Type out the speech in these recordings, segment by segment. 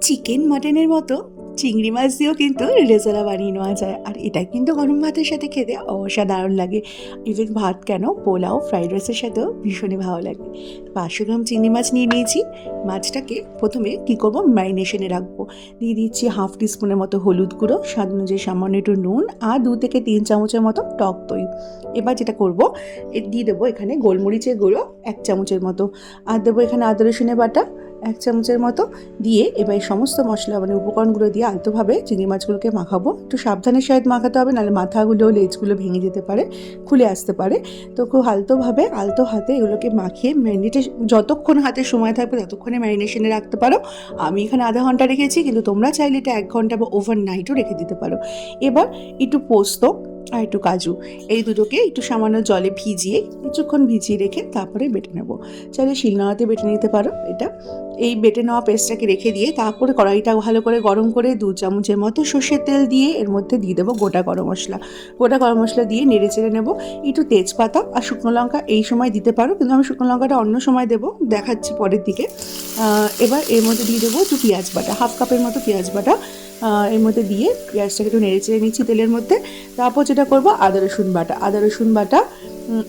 Chicken মাটনের মতো চিংড়ি মাছ দিয়েও কিন্তু রেজালা বানিয়ে নেওয়া যায়, আর এটা কিন্তু গরম ভাতের সাথে খেতে অসাধারণ লাগে। ইভেন ভাত কেন, পোলাও, ফ্রাইড রাইসের সাথেও ভীষণই ভালো লাগে। 500 গ্রাম চিংড়ি মাছ নিয়ে নিয়েছি। মাছটাকে প্রথমে কী করবো, ম্যারিনেশনে রাখবো। দিয়ে দিচ্ছি 1/2 টিস্পুনের মতো হলুদ গুঁড়ো, স্বাদ অনুযায়ী সামান্য একটু নুন, আর 2 থেকে 3 চামচের মতো টক দই। এবার যেটা করবো, দিয়ে দেবো এখানে গোলমরিচের গুঁড়ো 1 চামচের মতো, আর দেবো এখানে আদা রসুনের বাটা 1 চামচের মতো দিয়ে এবার এই সমস্ত মশলা উপকরণগুলো দিয়ে আলতোভাবে চিংড়ি মাছগুলোকে মাখাবো। একটু সাবধানের সহিত মাখাতে হবে, নাহলে মাথাগুলো লেজগুলো ভেঙে যেতে পারে, খুলে আসতে পারে। তো খুব আলতো হাতে এগুলোকে মাখিয়ে ম্যারিনেটে যতক্ষণ হাতে সময় থাকবে ততক্ষণে ম্যারিনেশনে রাখতে পারো। আমি এখানে আধা ঘন্টা রেখেছি, কিন্তু তোমরা চাইলে এটা 1 ঘন্টা বা ওভারনাইটও রেখে দিতে পারো। এবার একটু পোস্ত আর একটু কাজু, এই দুটোকে একটু সামান্য জলে ভিজিয়ে কিছুক্ষণ ভিজিয়ে রেখে তারপরে বেটে নেবো। চাইলে শিলনোড়াতে বেটে নিতে পারো। এই বেটে নেওয়া পেস্টটাকে রেখে দিয়ে তারপরে কড়াইটা ভালো করে গরম করে 2 চামচের মতো সর্ষের তেল দিয়ে এর মধ্যে দিয়ে দেবো গোটা গরম মশলা দিয়ে নেড়ে চেড়ে নেবো। একটু তেজপাতা আর শুকনো লঙ্কা এই সময় দিতে পারো, কিন্তু আমি শুকনো লঙ্কাটা অন্য সময় দেবো, দেখাচ্ছি পরের দিকে। এবার এর মধ্যে দিয়ে দেবো একটু পেঁয়াজ বাটা, 1/2 কাপের মতো পেঁয়াজ বাটা এর মধ্যে দিয়ে পেঁয়াজটাকে একটু নেড়ে চেড়ে নিচ্ছি তেলের মধ্যে। তারপর যেটা করবো, আদা রসুন বাটা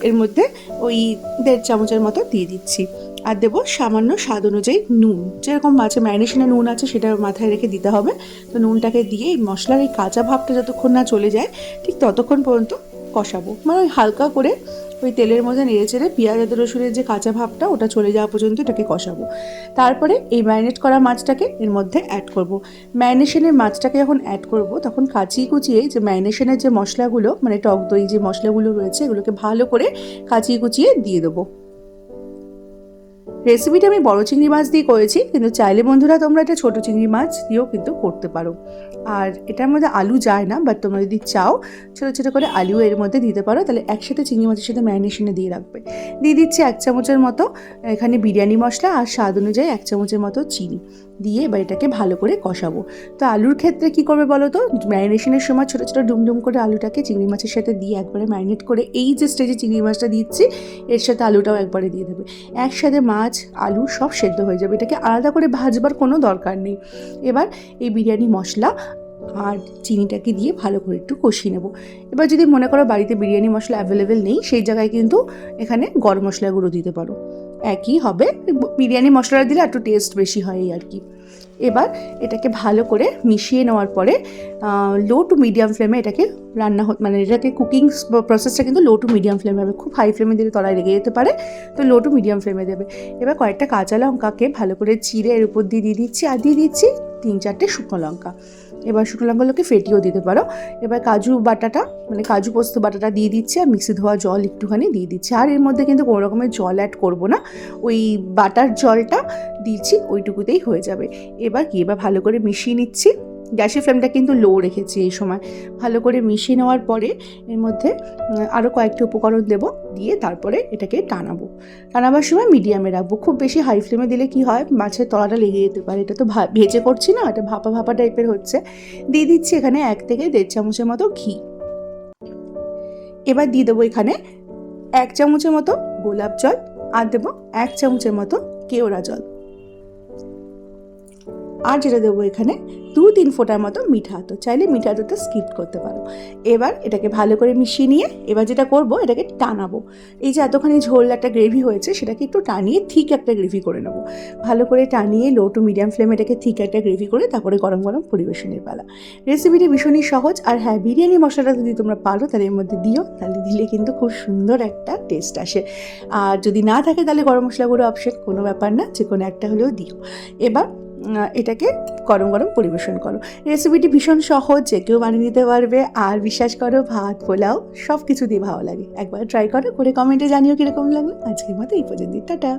এর মধ্যে ওই 1.5 চামচের মতো দিয়ে দিচ্ছি। আর দেবো সামান্য স্বাদ অনুযায়ী নুন, যেরকম মাছে ম্যারিনেশনে নুন আছে সেটা মাথায় রেখে দিতে হবে। তো নুনটাকে দিয়ে এই মশলার এই কাঁচা ভাবটা যতক্ষণ না চলে যায় ঠিক ততক্ষণ পর্যন্ত কষাবো। মানে ওই হালকা করে ওই তেলের মধ্যে নেড়ে চেড়ে পেঁয়াজ আদা রসুনের যে কাঁচা ভাবটা ওটা চলে যাওয়া পর্যন্ত এটাকে কষাবো। তারপরে এই ম্যারিনেট করা মাছটাকে এর মধ্যে অ্যাড করব। ম্যারিনেশনের মাছটাকে যখন অ্যাড করব তখন কুচিয়ে যে ম্যারিনেশনের যে মশলাগুলো, মানে টক দই যে মশলাগুলো রয়েছে এগুলোকে ভালো করে কুচিয়ে দিয়ে দেবো। রেসিপিটা আমি বড় চিংড়ি মাছ দিয়ে করেছি, কিন্তু চাইলে বন্ধুরা তোমরা এটা ছোটো চিংড়ি মাছ দিয়েও কিন্তু করতে পারো। আর এটার মধ্যে আলু যায় না, বাট তোমরা যদি চাও ছোটো ছোটো করে আলু এর মধ্যে দিতে পারো, তাহলে একসাথে চিংড়ি মাছের সাথে ম্যারিনেশনে দিয়ে রাখবে। দিয়ে দিচ্ছি 1 চামচের মতো এখানে বিরিয়ানি মশলা, আর স্বাদ অনুযায়ী 1 চামচের মতো চিনি দিয়ে এবার এটাকে ভালো করে কষাবো। তো আলুর ক্ষেত্রে কি করবে বলো তো, ম্যারিনেশনের সময় ছোটো ছোটো ডুমডুম করে আলুটাকে চিংড়ি মাছের সাথে দিয়ে একবারে ম্যারিনেট করে এই যে স্টেজে চিংড়ি মাছটা দিচ্ছি এর সাথে আলুটাও একবারে দিয়ে দেবে। একসাথে মাছ আলু সব সেদ্ধ হয়ে যাবে, এটাকে আলাদা করে ভাজবার কোনো দরকার নেই। এবার এই বিরিয়ানি মশলা আর চিনিটাকে দিয়ে ভালো করে একটু কষিয়ে নেব। এবার যদি মনে করো বাড়িতে বিরিয়ানি মশলা অ্যাভেলেবেল নেই, সেই জায়গায় কিন্তু এখানে গরম মশলা গুঁড়ো দিতে পারো, একই হবে। বিরিয়ানি মশলাটা দিলে একটু টেস্ট বেশি হয় এই আর কি। এবার এটাকে ভালো করে মিশিয়ে নেওয়ার পরে লো টু মিডিয়াম ফ্লেমে এটাকে এটাকে কুকিং প্রসেসটা কিন্তু লো টু মিডিয়াম ফ্লেমে হবে। খুব হাই ফ্লেমে দিলে তলায় লেগে যেতে পারে, তো লো টু মিডিয়াম ফ্লেমে দেবে। এবার কয়েকটা কাঁচা লঙ্কাকে ভালো করে চিড়ে এর উপর দিয়ে দিচ্ছি, আর দিয়ে দিচ্ছি 3-4টে শুকনো লঙ্কা। এবার শুকনো লঙ্কাগুলোকে ফেটিয়েও দিতে পারো। এবার কাজু পোস্ত বাটাটা দিয়ে দিচ্ছি, আর মিক্সি ধোয়া জল একটুখানি দিয়ে দিচ্ছি। আর এর মধ্যে কিন্তু কোনো রকমের জল অ্যাড করবো না, ওই বাটার জলটা দিচ্ছি, ওইটুকুতেই হয়ে যাবে। এবার ভালো করে মিশিয়ে নিচ্ছি। গ্যাসের ফ্লেমটা কিন্তু লো রেখেছি এই সময়। ভালো করে মিশিয়ে নেওয়ার পরে এর মধ্যে আরও কয়েকটি উপকরণ দেবো, দিয়ে তারপরে এটাকে টানাবার সময় মিডিয়ামে রাখবো। খুব বেশি হাই ফ্লেমে দিলে কি হয়, মাছের তলাটা লেগে যেতে পারে। এটা তো ভেজে করছি না, এটা ভাপা টাইপের হচ্ছে। দিয়ে দিচ্ছি এখানে 1 থেকে 1.5 চামচের মতো ঘি। এবার দিয়ে দেবো এখানে 1 চামচের মতো গোলাপ জল, আর দেবো 1 চামচের মতো কেওড়া জল, আর যেটা দেবো এখানে 2-3 ফোঁটার মতো মিঠা আতর। চাইলে মিঠা আতরটা স্কিপ করতে পারো। এবার এটাকে ভালো করে মিশিয়ে নিয়ে এবার যেটা করবো, এটাকে টানাবো। এই যে এতখানি ঝোল একটা গ্রেভি হয়েছে সেটাকে একটু টানিয়ে ঠিক একটা গ্রেভি করে নেবো। ভালো করে টানিয়ে লো টু মিডিয়াম ফ্লেমে এটাকে ঠিক একটা গ্রেভি করে তারপরে গরম গরম পরিবেশনের পালা। রেসিপিটি ভীষণই সহজ। আর হ্যাঁ, বিরিয়ানি মশলাটা যদি তোমরা পারো তাহলে এর মধ্যে দিও, তাহলে দিলে কিন্তু খুব সুন্দর একটা টেস্ট আসে। আর যদি না থাকে তাহলে গরম মশলা গুঁড়ো অপশন, কোনো ব্যাপার না, যে কোনো একটা হলেও দিও। এবার এটাকে গরম গরম পরিবেশন করো। রেসিপিটি ভীষণ সহজ, যে কেউ বানিয়ে নিতে পারবে। আর বিশ্বাস করো, ভাত পোলাও সব কিছু দিয়ে ভালো লাগে। একবার ট্রাই করো, করে কমেন্টে জানিও কীরকম লাগলো। আজকের মতো এই পর্যন্ত, টাটা।